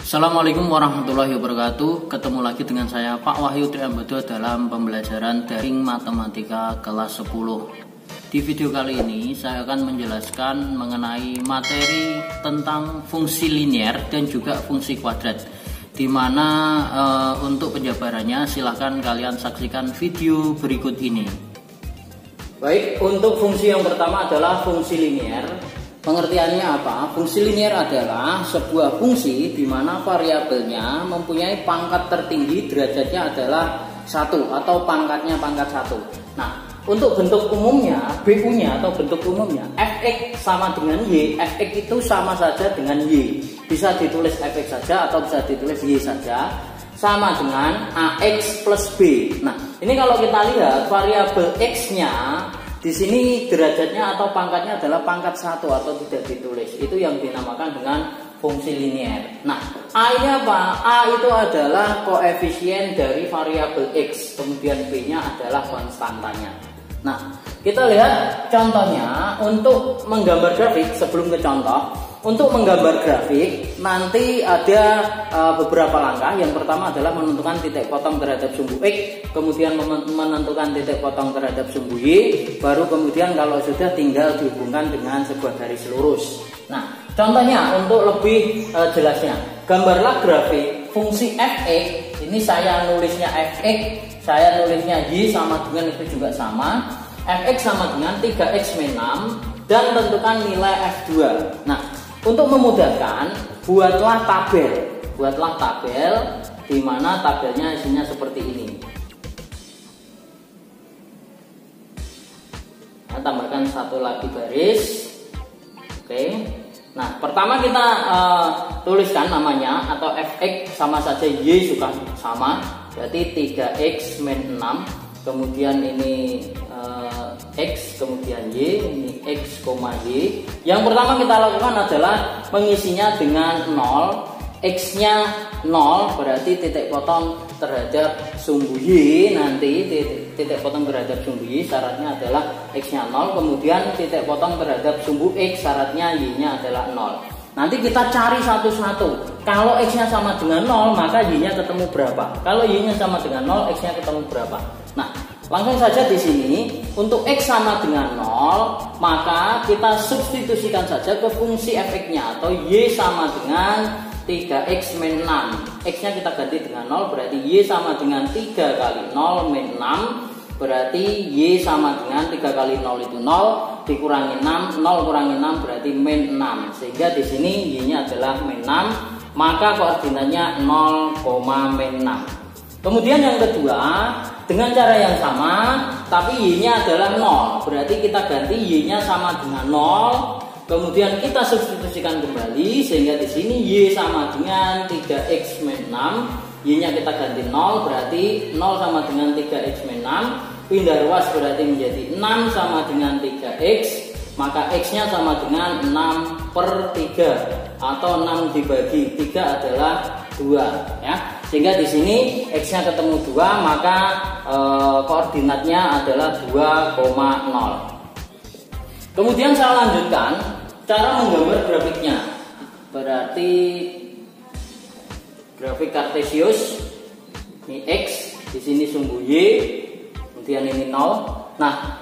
Assalamualaikum warahmatullahi wabarakatuh. Ketemu lagi dengan saya Pak Wahyu Triambodo dalam pembelajaran daring matematika kelas 10. Di video kali ini saya akan menjelaskan mengenai materi tentang fungsi linier dan juga fungsi kuadrat. Dimana untuk penjabarannya silahkan kalian saksikan video berikut ini. Baik, untuk fungsi yang pertama adalah fungsi linier. Pengertiannya apa? Fungsi linier adalah sebuah fungsi di mana variabelnya mempunyai pangkat tertinggi, derajatnya adalah 1 atau pangkatnya pangkat 1. Nah, untuk bentuk umumnya, BU-nya atau bentuk umumnya fx sama dengan y, fx itu sama saja dengan y. Bisa ditulis fx saja atau bisa ditulis y saja, sama dengan ax plus b. Nah, ini kalau kita lihat variabel x-nya di sini derajatnya atau pangkatnya adalah pangkat 1 atau tidak ditulis. Itu yang dinamakan dengan fungsi linier. Nah, A ini apa? A itu adalah koefisien dari variabel X. Kemudian B-nya adalah konstantanya. Nah, kita lihat contohnya untuk menggambar grafik. Sebelum ke contoh, untuk menggambar grafik nanti ada beberapa langkah. Yang pertama adalah menentukan titik potong terhadap sumbu X, kemudian menentukan titik potong terhadap sumbu Y, baru kemudian kalau sudah tinggal dihubungkan dengan sebuah garis lurus. Nah, contohnya untuk lebih jelasnya, gambarlah grafik fungsi fx. Ini saya nulisnya fx, saya nulisnya y sama dengan itu juga sama. Fx sama dengan 3x-6 dan tentukan nilai f2. Nah, untuk memudahkan, buatlah tabel di mana tabelnya isinya seperti ini. Nah, tambahkan satu lagi baris. Oke. Nah, pertama kita tuliskan namanya atau fx sama saja y juga sama, berarti 3x min 6. Kemudian ini X, kemudian Y, ini X, Y. Yang pertama kita lakukan adalah mengisinya dengan 0. X-nya 0, berarti titik potong terhadap sumbu Y. Nanti titik potong terhadap sumbu Y syaratnya adalah X-nya 0. Kemudian titik potong terhadap sumbu X syaratnya Y-nya adalah 0. Nanti kita cari satu-satu. Kalau X-nya sama dengan 0, maka Y-nya ketemu berapa? Kalau Y-nya sama dengan 0, X-nya ketemu berapa? Nah, langsung saja di sini untuk X sama dengan 0, maka kita substitusikan saja ke fungsi fx-nya atau Y sama dengan 3x min 6. X-nya kita ganti dengan 0, berarti Y sama dengan 3 kali 0 min 6. Berarti Y sama dengan 3 kali 0 itu 0, dikurangi 6, 0 kurangi 6 berarti min 6. Sehingga di sini Y-nya adalah min 6, maka koordinatnya 0, min 6. Kemudian yang kedua, dengan cara yang sama, tapi Y-nya adalah 0. Berarti kita ganti Y-nya sama dengan 0. Kemudian kita substitusikan kembali sehingga di sini Y sama dengan 3x min 6. Y-nya kita ganti 0, berarti 0 sama dengan 3x min 6. Pindah ruas berarti menjadi 6 sama dengan 3x. Maka X-nya sama dengan 6 per 3 atau 6 dibagi 3 adalah 2, ya. Sehingga di sini X-nya ketemu 2, maka koordinatnya adalah 2,0. Kemudian saya lanjutkan cara menggambar grafiknya. Berarti grafik kartesius ini X, di sini sumbu Y, kemudian ini 0. Nah,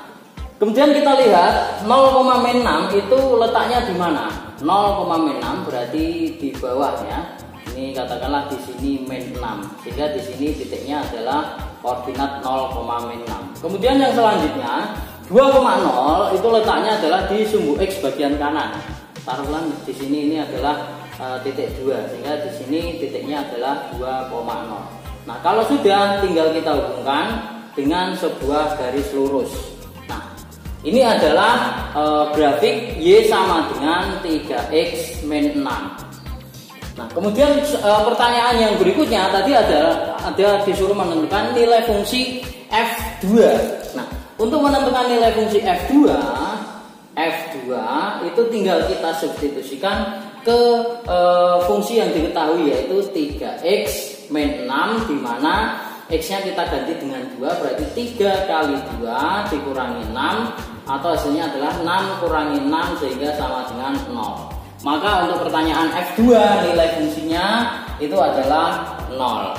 kemudian kita lihat 0, min 6 itu letaknya di mana? 0, min 6 berarti di bawah, ya. Ini katakanlah di sini min 6, sehingga di sini titiknya adalah koordinat 0, min 6. Kemudian yang selanjutnya 2,0 itu letaknya adalah di sumbu X bagian kanan. Taruhlah di sini ini adalah titik 2, sehingga di sini titiknya adalah 2,0. Nah, kalau sudah tinggal kita hubungkan dengan sebuah garis lurus. Nah, ini adalah grafik Y sama dengan 3x min 6. Nah, kemudian pertanyaan yang berikutnya tadi ada disuruh menentukan nilai fungsi f2. Nah, untuk menentukan nilai fungsi f2 itu tinggal kita substitusikan ke fungsi yang diketahui, yaitu 3x min 6, di mana X-nya kita ganti dengan 2, berarti 3 kali 2 dikurangi 6, atau hasilnya adalah 6 kurangi 6 sehingga sama dengan 0. Maka untuk pertanyaan F2 nilai fungsinya itu adalah 0.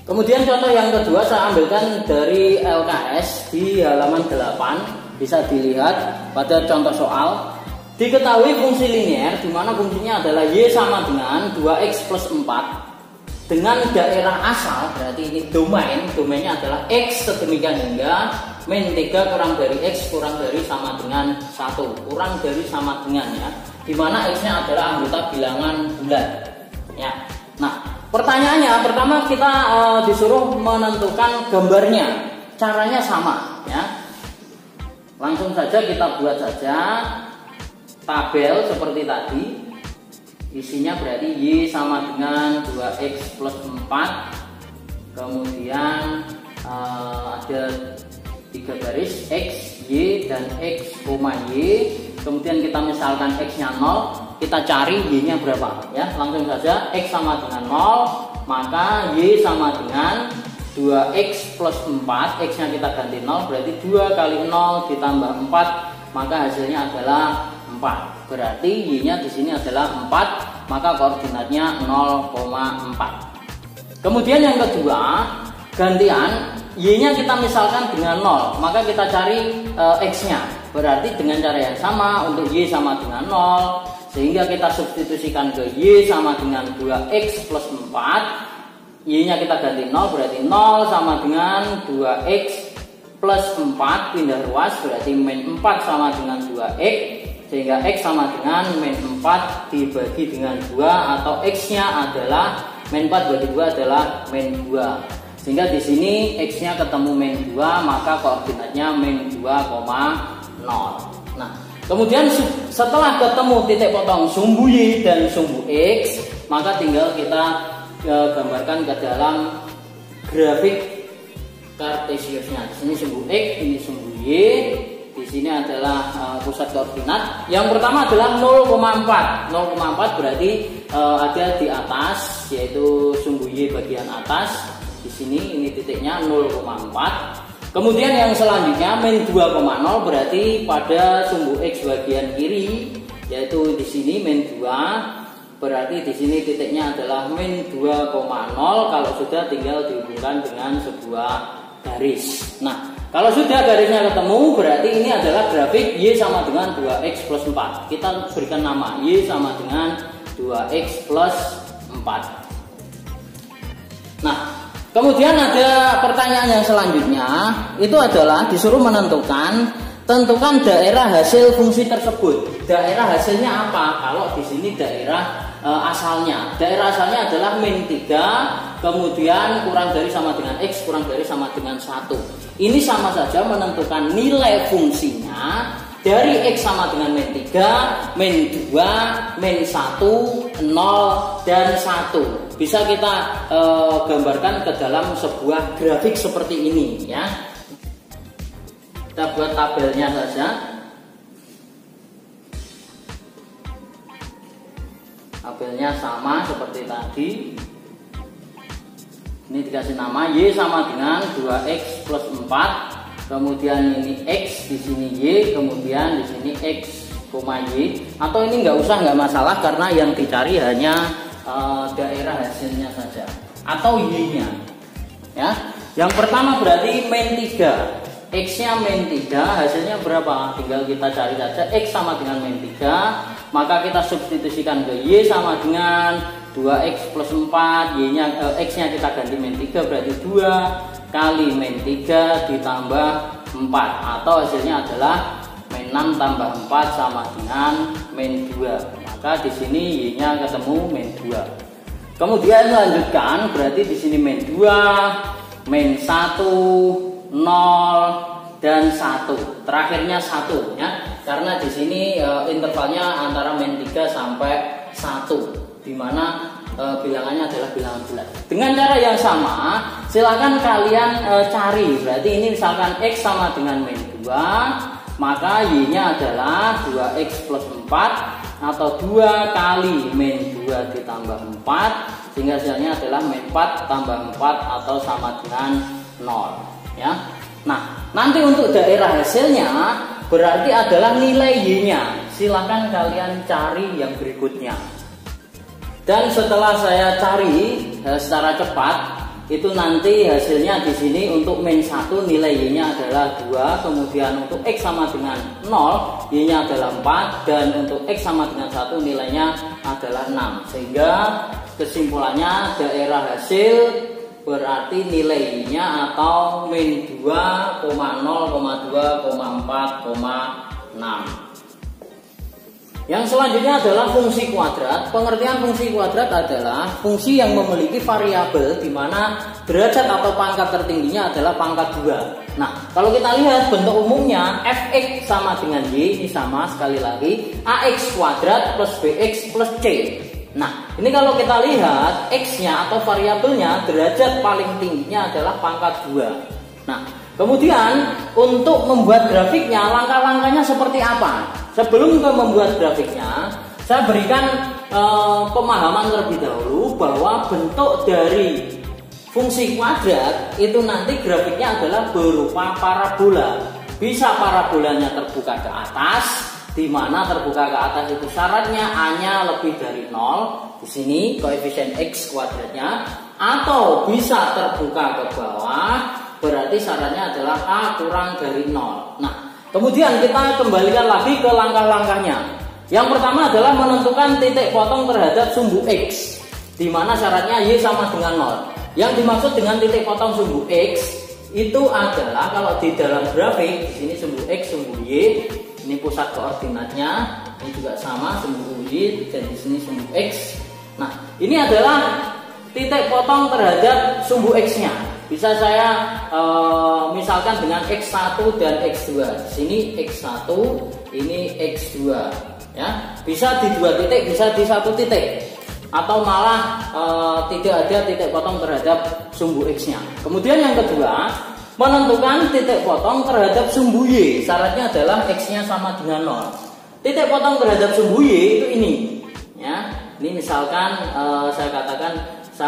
Kemudian contoh yang kedua saya ambilkan dari LKS di halaman 8. Bisa dilihat pada contoh soal. Diketahui fungsi linier di mana fungsinya adalah Y sama dengan 2X plus 4 dengan daerah asal, berarti ini domainnya adalah X sedemikian hingga min 3 kurang dari X kurang dari sama dengan 1, kurang dari sama dengan ya, dimana X-nya adalah anggota bilangan bulat ya. Nah, pertanyaannya pertama kita disuruh menentukan gambarnya, caranya sama ya. Langsung saja kita buat saja tabel seperti tadi. Isinya berarti Y sama dengan 2X plus 4. Kemudian ada 3 garis X, Y, dan X, Y. Kemudian kita misalkan X-nya 0, kita cari Y-nya berapa ya. Langsung saja X sama dengan 0, maka Y sama dengan 2X plus 4, X-nya kita ganti 0, berarti 2 kali 0 ditambah 4, maka hasilnya adalah 4. Berarti Y-nya di sini adalah 4, maka koordinatnya 0,4. Kemudian yang kedua, gantian Y-nya kita misalkan dengan 0, maka kita cari X-nya. Berarti dengan cara yang sama untuk Y sama dengan 0, sehingga kita substitusikan ke Y sama dengan 2X plus 4. Y-nya kita ganti 0, berarti 0 sama dengan 2X plus 4, pindah ruas, berarti min 4 sama dengan 2X, sehingga X sama dengan min 4 dibagi dengan 2, atau X-nya adalah min 4 bagi 2 adalah min 2. Sehingga di sini X-nya ketemu min 2, maka koordinatnya min 2,0. Nah, kemudian setelah ketemu titik potong sumbu Y dan sumbu X, maka tinggal kita gambarkan ke dalam grafik kartesiusnya. Di sini sumbu X, ini sumbu Y. Di sini adalah pusat koordinat. Yang pertama adalah 0,4. 0,4 berarti ada di atas, yaitu sumbu Y bagian atas. Di sini ini titiknya 0,4. Kemudian yang selanjutnya min 2,0 berarti pada sumbu X bagian kiri, yaitu di sini min 2. Berarti di sini titiknya adalah min 2,0. Kalau sudah tinggal dihubungkan dengan sebuah garis. Nah, kalau sudah garisnya ketemu, berarti ini adalah grafik Y sama dengan 2X plus 4. Kita berikan nama Y sama dengan 2X plus 4. Nah, kemudian ada pertanyaan yang selanjutnya, itu adalah disuruh tentukan daerah hasil fungsi tersebut. Daerah hasilnya apa? Kalau di sini daerah asalnya. Daerah asalnya adalah min 3, kemudian kurang dari sama dengan X, kurang dari sama dengan 1. Ini sama saja menentukan nilai fungsinya dari X sama dengan min 3, min 2, min 1, 0, dan 1. Bisa kita gambarkan ke dalam sebuah grafik seperti ini ya. Kita buat tabelnya saja. Tabelnya sama seperti tadi. Ini dikasih nama Y sama dengan 2X plus 4. Kemudian ini X, di sini Y, kemudian di sini X, Y. Atau ini nggak masalah karena yang dicari hanya daerah hasilnya saja atau Y-nya. Ya. Yang pertama berarti min 3. X-nya min 3, hasilnya berapa? Tinggal kita cari saja. X sama dengan min 3, maka kita substitusikan ke Y sama dengan 2X plus 4, X-nya kita ganti min 3, berarti 2 kali min 3 ditambah 4, atau hasilnya adalah min 6 tambah 4 sama dengan min 2. Maka di sini Y-nya ketemu min 2. Kemudian lanjutkan, berarti di sini min 2, min 1, 0, dan 1. Terakhirnya 1 ya. Karena di sini intervalnya antara min 3 sampai 1, di mana bilangannya adalah bilangan bulat. Dengan cara yang sama, silakan kalian cari. Berarti ini misalkan X sama dengan min 2, maka Y-nya adalah 2X plus 4 atau 2 kali min 2 ditambah 4, sehingga hasilnya adalah min 4 tambah 4 atau sama dengan 0 ya. Nah, nanti untuk daerah hasilnya berarti adalah nilai Y-nya. Silahkan kalian cari yang berikutnya. Dan setelah saya cari secara cepat, itu nanti hasilnya di sini untuk min 1 nilai y-nya adalah 2, kemudian untuk x sama dengan 0 y-nya adalah 4, dan untuk x sama dengan 1 nilainya adalah 6. Sehingga kesimpulannya daerah hasil berarti nilai y-nya atau min 2,0,2,4,6. Yang selanjutnya adalah fungsi kuadrat. Pengertian fungsi kuadrat adalah fungsi yang memiliki variabel di mana derajat atau pangkat tertingginya adalah pangkat 2. Nah, kalau kita lihat bentuk umumnya fx sama dengan y, ini sama sekali lagi ax kuadrat plus bx plus c. Nah, ini kalau kita lihat x-nya atau variabelnya derajat paling tingginya adalah pangkat 2. Nah, kemudian untuk membuat grafiknya langkah-langkahnya seperti apa? Sebelum kita membuat grafiknya, saya berikan pemahaman terlebih dahulu bahwa bentuk dari fungsi kuadrat itu nanti grafiknya adalah berupa parabola. Bisa parabolanya terbuka ke atas, di mana terbuka ke atas itu syaratnya A-nya lebih dari 0, di sini koefisien x kuadratnya, atau bisa terbuka ke bawah, berarti syaratnya adalah A kurang dari 0. Nah, kemudian kita kembalikan lagi ke langkah-langkahnya. Yang pertama adalah menentukan titik potong terhadap sumbu x, di mana syaratnya y sama dengan 0. Yang dimaksud dengan titik potong sumbu x itu adalah kalau di dalam grafik di sini sumbu x, sumbu y, ini pusat koordinatnya, ini juga sama sumbu y, dan di sini sumbu x. Nah, ini adalah titik potong terhadap sumbu x-nya. Bisa saya misalkan dengan x1 dan x2. Di sini x1, ini x2, ya. Bisa di 2 titik, bisa di 1 titik, atau malah tidak ada titik potong terhadap sumbu x-nya. Kemudian yang kedua, menentukan titik potong terhadap sumbu y. Syaratnya adalah x-nya sama dengan 0. Titik potong terhadap sumbu y itu ini, ya. Ini misalkan saya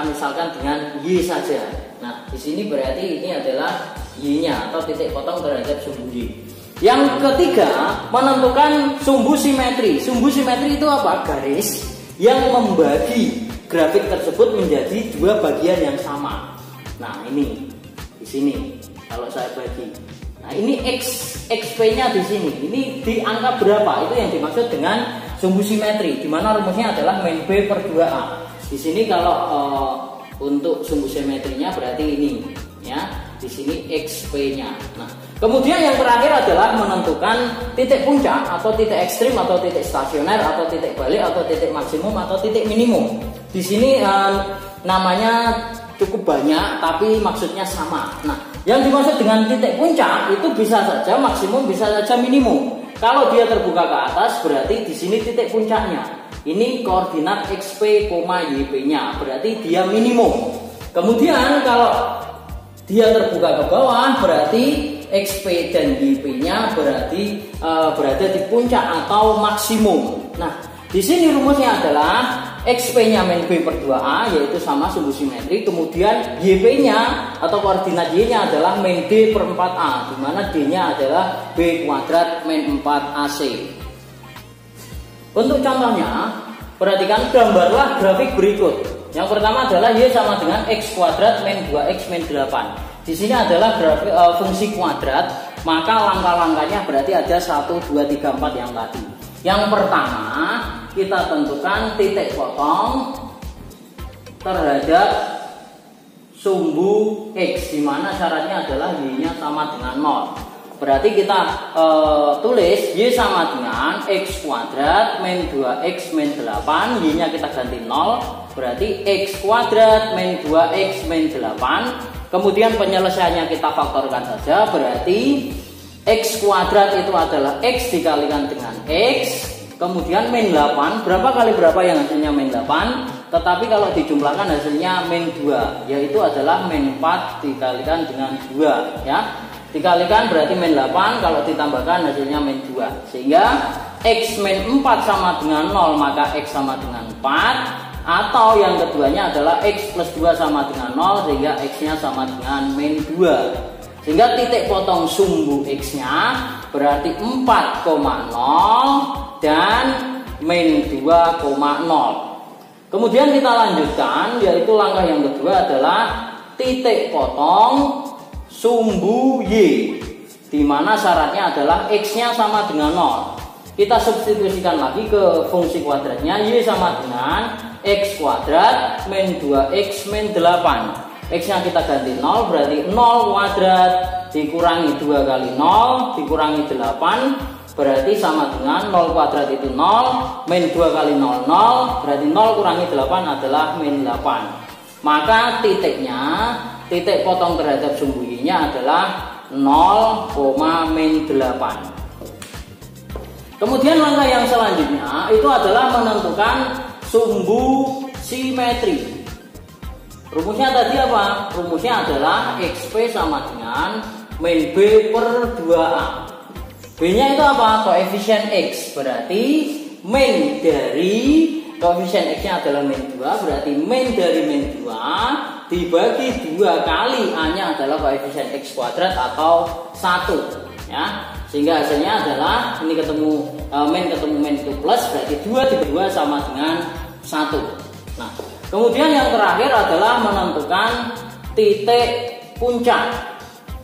misalkan dengan y saja. Nah, di sini berarti ini adalah y-nya atau titik potong terhadap sumbu y. Yang ketiga, menentukan sumbu simetri. Sumbu simetri itu apa? Garis yang membagi grafik tersebut menjadi 2 bagian yang sama. Nah, ini di sini kalau saya bagi. Nah, ini xp-nya di sini. Ini di angka berapa? Itu yang dimaksud dengan sumbu simetri, di mana rumusnya adalah min b per 2a. Di sini kalau untuk sumbu simetrinya berarti ini, ya. Di sini xp-nya. Nah, kemudian yang terakhir adalah menentukan titik puncak atau titik ekstrim atau titik stasioner atau titik balik atau titik maksimum atau titik minimum. Di sini namanya cukup banyak tapi maksudnya sama. Nah, yang dimaksud dengan titik puncak itu bisa saja maksimum, bisa saja minimum. Kalau dia terbuka ke atas berarti di sini titik puncaknya. Ini koordinat xp, yp-nya, berarti dia minimum. Kemudian kalau dia terbuka ke bawah berarti xp dan yp-nya berarti berada di puncak atau maksimum. Nah, di sini rumusnya adalah xp-nya min b per 2a, yaitu sama sumbu simetri. Kemudian yp-nya atau koordinat y-nya adalah min d per 4a, di mana d-nya adalah b kuadrat min 4ac. Untuk contohnya, perhatikan, gambarlah grafik berikut. Yang pertama adalah y sama dengan x kuadrat min 2x min 8. Di sini adalah grafik fungsi kuadrat, maka langkah-langkahnya berarti ada 1, 2, 3, 4 yang tadi. Yang pertama, kita tentukan titik potong terhadap sumbu x, di mana syaratnya adalah y-nya sama dengan 0. Berarti kita tulis y sama dengan x kuadrat min 2x min 8, y-nya kita ganti 0, berarti x kuadrat min 2x min 8. Kemudian penyelesaiannya kita faktorkan saja, berarti x kuadrat itu adalah x dikalikan dengan x, kemudian min 8, berapa kali berapa yang hasilnya min 8, tetapi kalau dijumlahkan hasilnya min 2, yaitu adalah min 4 dikalikan dengan 2, ya. Dikalikan berarti min 8, kalau ditambahkan hasilnya min 2. Sehingga x min 4 sama dengan 0, maka x sama dengan 4. Atau yang keduanya adalah x plus 2 sama dengan 0, sehingga x-nya sama dengan min 2. Sehingga titik potong sumbu x-nya berarti 4,0 dan min 2,0. Kemudian kita lanjutkan, yaitu langkah yang kedua adalah titik potong sumbu Y, di mana syaratnya adalah X-nya sama dengan 0. Kita substitusikan lagi ke fungsi kuadratnya, Y sama dengan X kuadrat min 2X min 8. X-nya kita ganti 0, berarti 0 kuadrat dikurangi 2 kali 0 dikurangi 8, berarti sama dengan 0 kuadrat itu 0, min 2 kali 0, 0, berarti 0 kurangi 8 adalah min 8. Maka titiknya, titik potong terhadap sumbu Y-nya adalah 0, min 8. Kemudian langkah yang selanjutnya itu adalah menentukan sumbu simetri. Rumusnya tadi apa? Rumusnya adalah XP sama dengan min B per 2A. B-nya itu apa? Koefisien X, berarti min dari koefisien X-nya adalah min 2, berarti min dari min 2 dibagi 2 kali A-nya adalah koefisien X kuadrat atau 1, ya. Sehingga hasilnya adalah ini ketemu min itu plus, berarti 2 dibagi 2 sama dengan 1. Nah, kemudian yang terakhir adalah menentukan titik puncak.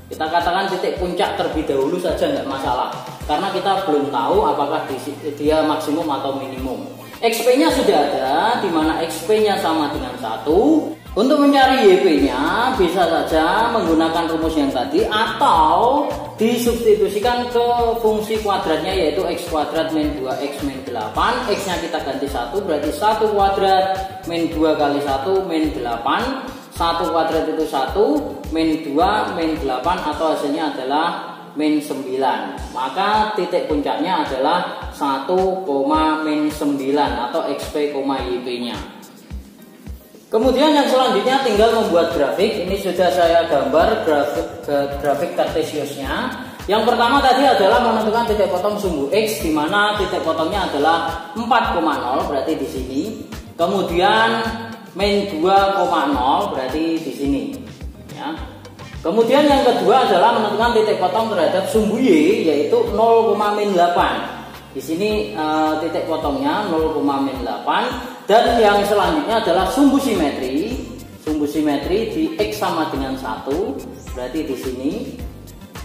Kita katakan titik puncak terlebih dahulu saja, nggak masalah, karena kita belum tahu apakah dia maksimum atau minimum. XP-nya sudah ada, di mana XP-nya sama dengan 1. Untuk mencari YP-nya bisa saja menggunakan rumus yang tadi atau disubstitusikan ke fungsi kuadratnya, yaitu X kuadrat min 2X min 8. X-nya kita ganti 1, berarti 1 kuadrat min 2 kali 1 min 8. 1 kuadrat itu 1, min 2, min 8, atau hasilnya adalah min 9. Maka titik puncaknya adalah 1, min 9 atau XP, YP-nya. Kemudian yang selanjutnya tinggal membuat grafik. Ini sudah saya gambar grafik Cartesiusnya. Yang pertama tadi adalah menentukan titik potong sumbu X, di mana titik potongnya adalah 4,0, berarti di sini. Kemudian min 2,0 berarti di sini, ya. Kemudian yang kedua adalah menentukan titik potong terhadap sumbu Y, yaitu 0,8. Di sini titik potongnya 0,8. Dan yang selanjutnya adalah sumbu simetri. Sumbu simetri di X sama dengan 1, berarti di sini.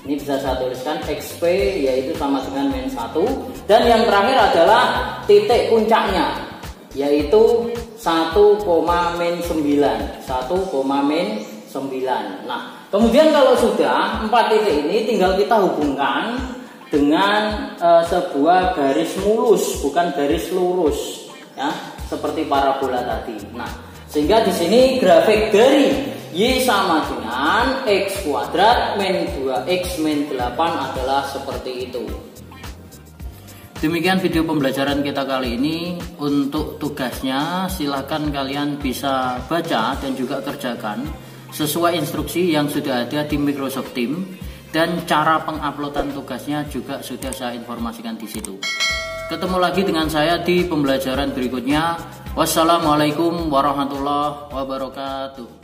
Ini bisa saya tuliskan XP, yaitu sama dengan min 1. Dan yang terakhir adalah titik puncaknya, yaitu 1, min 9. Nah, kemudian kalau sudah 4 titik ini tinggal kita hubungkan dengan sebuah garis mulus, bukan garis lurus, ya, seperti parabola tadi. Nah, sehingga di sini grafik dari Y sama dengan X kuadrat min 2X min 8 adalah seperti itu. Demikian video pembelajaran kita kali ini. Untuk tugasnya silahkan kalian bisa baca dan juga kerjakan sesuai instruksi yang sudah ada di Microsoft Teams, dan cara penguploadan tugasnya juga sudah saya informasikan di situ. Ketemu lagi dengan saya di pembelajaran berikutnya. Wassalamualaikum warahmatullahi wabarakatuh.